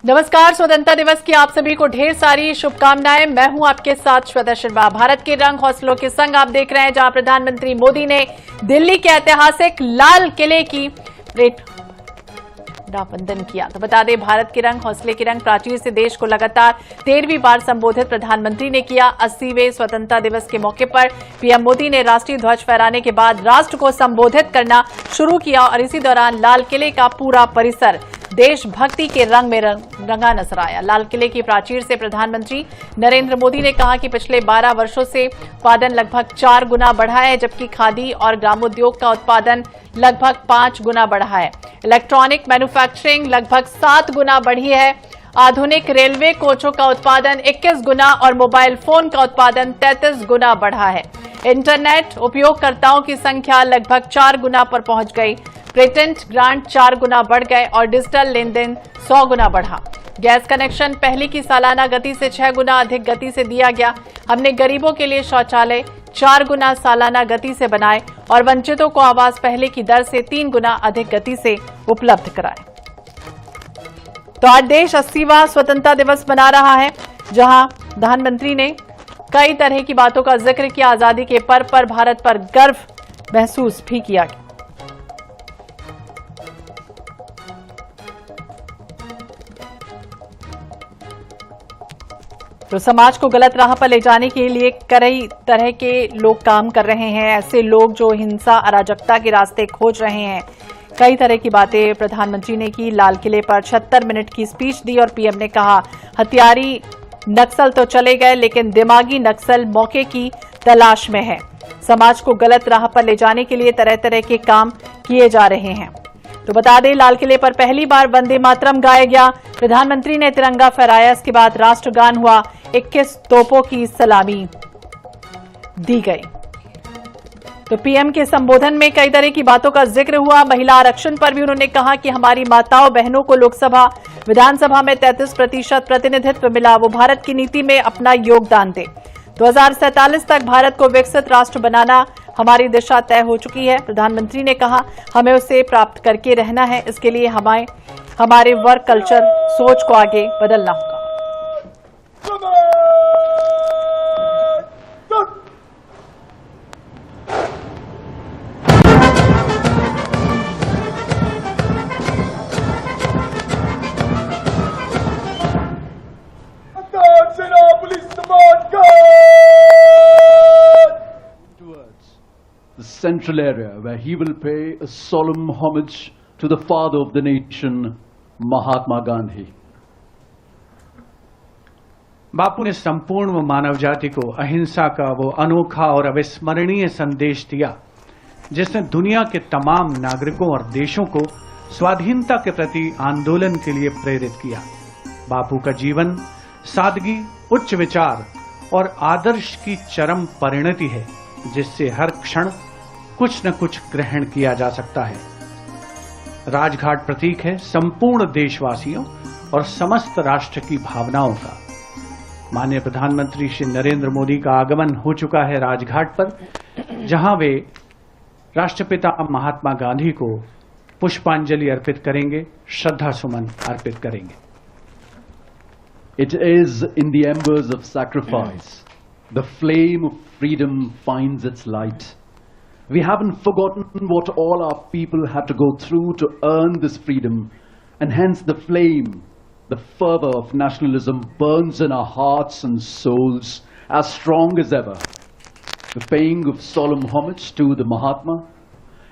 नमस्कार। स्वतंत्रता दिवस की आप सभी को ढेर सारी शुभकामनाएं। मैं हूं आपके साथ श्वेता शर्मा। भारत के रंग हौसलों के संग आप देख रहे हैं, जहां प्रधानमंत्री मोदी ने दिल्ली के ऐतिहासिक लाल किले की वंदन किया। तो बता दें, भारत के रंग हौसले के रंग प्राचीर से देश को लगातार 13वीं बार संबोधित प्रधानमंत्री ने किया। 80वें स्वतंत्रता दिवस के मौके पर पीएम मोदी ने राष्ट्रीय ध्वज फहराने के बाद राष्ट्र को संबोधित करना शुरू किया और इसी दौरान लाल किले का पूरा परिसर देशभक्ति के रंग में रंगा नजर आया। लाल किले की प्राचीर से प्रधानमंत्री नरेंद्र मोदी ने कहा कि पिछले 12 वर्षों से उत्पादन लगभग 4 गुना बढ़ा है, जबकि खादी और ग्रामोद्योग का उत्पादन लगभग 5 गुना बढ़ा है। इलेक्ट्रॉनिक मैन्युफैक्चरिंग लगभग 7 गुना बढ़ी है। आधुनिक रेलवे कोचों का उत्पादन 21 गुना और मोबाइल फोन का उत्पादन 33 गुना बढ़ा है। इंटरनेट उपयोगकर्ताओं की संख्या लगभग 4 गुना पर पहुंच गई। पेटेंट ग्रांट 4 गुना बढ़ गए और डिजिटल लेन देन 100 गुना बढ़ा। गैस कनेक्शन पहले की सालाना गति से 6 गुना अधिक गति से दिया गया। हमने गरीबों के लिए शौचालय 4 गुना सालाना गति से बनाए और वंचितों को आवास पहले की दर से 3 गुना अधिक गति से उपलब्ध कराए। तो आज देश 80वां स्वतंत्रता दिवस मना रहा है, जहां प्रधानमंत्री ने कई तरह की बातों का जिक्र किया। आजादी के पर्व पर भारत पर गर्व महसूस भी किया गया। तो समाज को गलत राह पर ले जाने के लिए कई तरह के लोग काम कर रहे हैं। ऐसे लोग जो हिंसा अराजकता के रास्ते खोज रहे हैं। कई तरह की बातें प्रधानमंत्री ने की। लाल किले पर 76 मिनट की स्पीच दी और पीएम ने कहा, हथियारी नक्सल तो चले गए, लेकिन दिमागी नक्सल मौके की तलाश में है। समाज को गलत राह पर ले जाने के लिए तरह तरह के काम किए जा रहे हैं। तो बता दें, लाल किले पर पहली बार वंदे मातरम गाया गया। प्रधानमंत्री ने तिरंगा फहराया। इसके बाद राष्ट्रगान हुआ। 21 तोपों की सलामी दी गई। तो पीएम के संबोधन में कई तरह की बातों का जिक्र हुआ। महिला आरक्षण पर भी उन्होंने कहा कि हमारी माताओं बहनों को लोकसभा विधानसभा में 33% प्रतिनिधित्व मिला, वो भारत की नीति में अपना योगदान दे। 2047 तक भारत को विकसित राष्ट्र बनाना हमारी दिशा तय हो चुकी है। प्रधानमंत्री ने कहा, हमें उसे प्राप्त करके रहना है। इसके लिए हमारे वर्क कल्चर सोच को आगे बदलना होगा। The central area where he will pay a solemn homage to the father of the nation, Mahatma Gandhi. बापू ने संपूर्ण मानव जाति को अहिंसा का वो अनोखा और अविस्मरणीय संदेश दिया, जिसने दुनिया के तमाम नागरिकों और देशों को स्वाधीनता के प्रति आंदोलन के लिए प्रेरित किया। बापू का जीवन सादगी, उच्च विचार और आदर्श की चरम परिणति है, जिससे हर क्षण कुछ न कुछ ग्रहण किया जा सकता है। राजघाट प्रतीक है संपूर्ण देशवासियों और समस्त राष्ट्र की भावनाओं का। माननीय प्रधानमंत्री श्री नरेंद्र मोदी का आगमन हो चुका है राजघाट पर, जहां वे राष्ट्रपिता महात्मा गांधी को पुष्पांजलि अर्पित करेंगे, श्रद्धा सुमन अर्पित करेंगे। It is in the embers of sacrifice the flame of freedom finds its light. We haven't forgotten what all our people had to go through to earn this freedom, and hence the flame, the fervor of nationalism burns in our hearts and souls as strong as ever. The paying of solemn homage to the Mahatma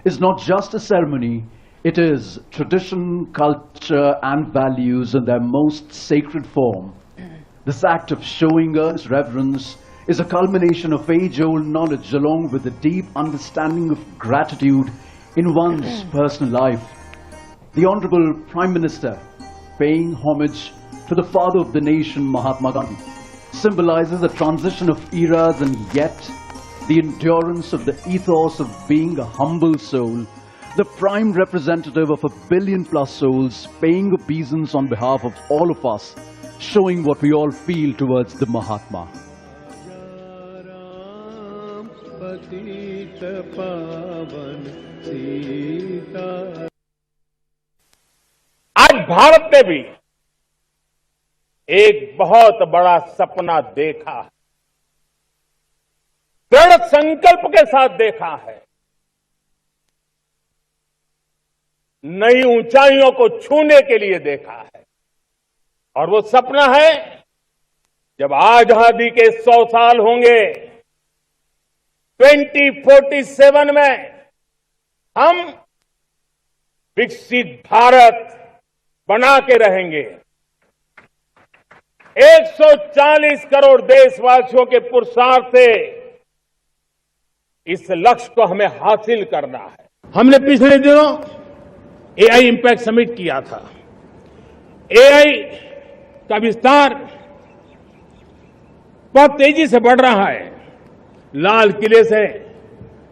is not just a ceremony, it is tradition, culture and values in their most sacred form. This act of showing us reverence is a culmination of age-old knowledge along with a deep understanding of gratitude in one's personal life. The Honorable Prime Minister paying homage to the father of the nation, Mahatma Gandhi, symbolizes a transition of eras and yet the endurance of the ethos of being a humble soul, the prime representative of 1 billion plus souls paying obeisance on behalf of all of us, showing what we all feel towards the Mahatma. आज भारत ने भी एक बहुत बड़ा सपना देखा है, दृढ़ संकल्प के साथ देखा है। नई ऊंचाइयों को छूने के लिए देखा है। और वो सपना है जब आजादी के 100 साल होंगे, 2047 में हम विकसित भारत बना के रहेंगे। 140 करोड़ देशवासियों के पुरुषार्थ से इस लक्ष्य को हमें हासिल करना है। हमने पिछले दिनों एआई इंपैक्ट समिट किया था। एआई का विस्तार बहुत तेजी से बढ़ रहा है। लाल किले से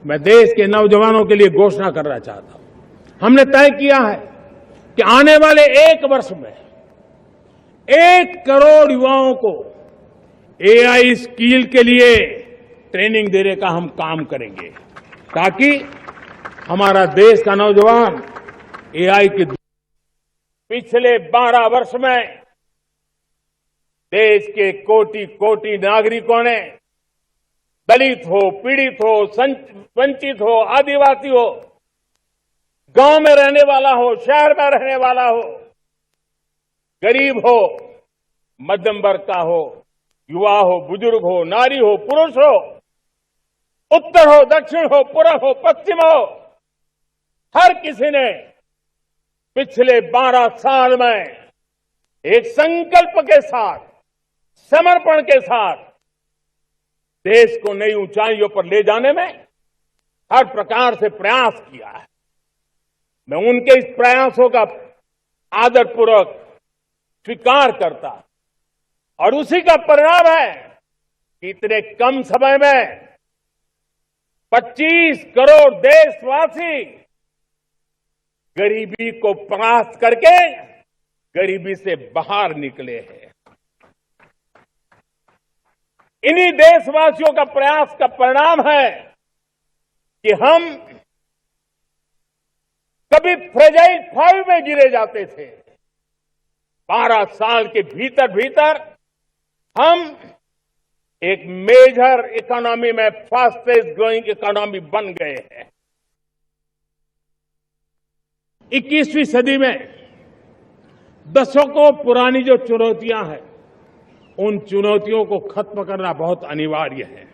मैं देश के नौजवानों के लिए घोषणा करना चाहता हूं। हमने तय किया है कि आने वाले 1 वर्ष में 1 करोड़ युवाओं को एआई स्किल के लिए ट्रेनिंग देने का हम काम करेंगे, ताकि हमारा देश का नौजवान एआई के पिछले 12 वर्ष में देश के कोटि कोटि नागरिकों ने, दलित हो, पीड़ित हो, वंचित हो, आदिवासी हो, गांव में रहने वाला हो, शहर में रहने वाला हो, गरीब हो, मध्यम वर्ग का हो, युवा हो, बुजुर्ग हो, नारी हो, पुरुष हो, उत्तर हो, दक्षिण हो, पूर्व हो, पश्चिम हो, हर किसी ने पिछले 12 साल में एक संकल्प के साथ, समर्पण के साथ देश को नई ऊंचाइयों पर ले जाने में हर प्रकार से प्रयास किया है। मैं उनके इस प्रयासों का आदरपूर्वक स्वीकार करता और उसी का परिणाम है कि इतने कम समय में 25 करोड़ देशवासी गरीबी को परास्त करके गरीबी से बाहर निकले हैं। इन्हीं देशवासियों का प्रयास का परिणाम है कि हम कभी फ्रेजाइल 5 में गिरे जाते थे। 12 साल के भीतर भीतर हम एक मेजर इकोनॉमी में फास्टेस्ट ग्रोइंग इकोनॉमी बन गए हैं। 21वीं सदी में दशकों पुरानी जो चुनौतियां हैं, उन चुनौतियों को खत्म करना बहुत अनिवार्य है।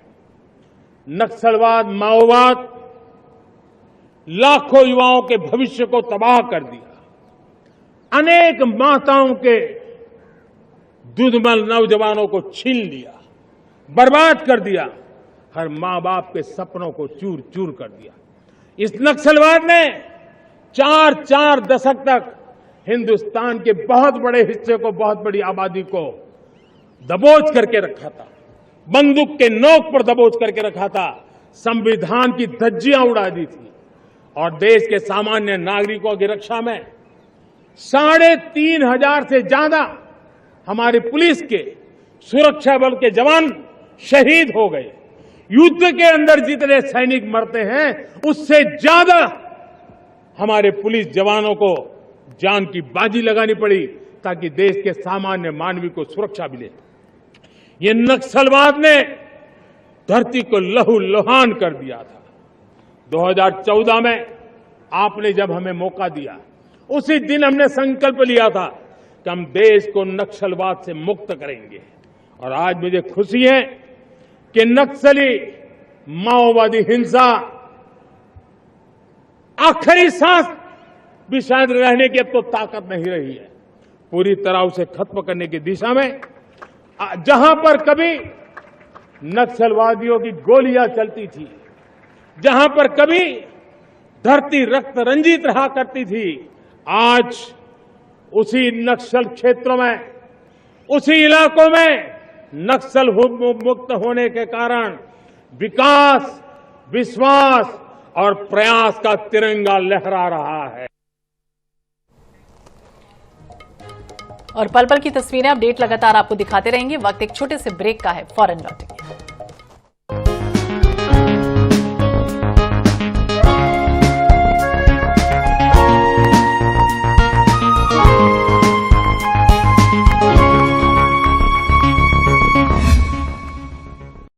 नक्सलवाद, माओवाद लाखों युवाओं के भविष्य को तबाह कर दिया। अनेक माताओं के दुधमल नौजवानों को छीन लिया, बर्बाद कर दिया। हर मां बाप के सपनों को चूर चूर कर दिया। इस नक्सलवाद ने 4 दशक तक हिंदुस्तान के बहुत बड़े हिस्से को, बहुत बड़ी आबादी को दबोच करके रखा था। बंदूक के नोक पर दबोच करके रखा था। संविधान की धज्जियां उड़ा दी थी और देश के सामान्य नागरिकों की रक्षा में 3,500 से ज्यादा हमारी पुलिस के, सुरक्षा बल के जवान शहीद हो गए। युद्ध के अंदर जितने सैनिक मरते हैं, उससे ज्यादा हमारे पुलिस जवानों को जान की बाजी लगानी पड़ी, ताकि देश के सामान्य मानवी को सुरक्षा मिले। ये नक्सलवाद ने धरती को लहूलुहान कर दिया था। 2014 में आपने जब हमें मौका दिया, उसी दिन हमने संकल्प लिया था कि हम देश को नक्सलवाद से मुक्त करेंगे। और आज मुझे खुशी है कि नक्सली माओवादी हिंसा आखिरी सांस भी शायद रहने की अब तो ताकत नहीं रही है। पूरी तरह उसे खत्म करने की दिशा में जहां पर कभी नक्सलवादियों की गोलियां चलती थी, जहां पर कभी धरती रक्त रंजित रहा करती थी, आज उसी नक्सल क्षेत्रों में, उसी इलाकों में नक्सल मुक्त होने के कारण विकास, विश्वास और प्रयास का तिरंगा लहरा रहा है। और पल पल की तस्वीरें, अपडेट लगातार आपको दिखाते रहेंगे। वक्त एक छोटे से ब्रेक का है, फौरन लौटेंगे।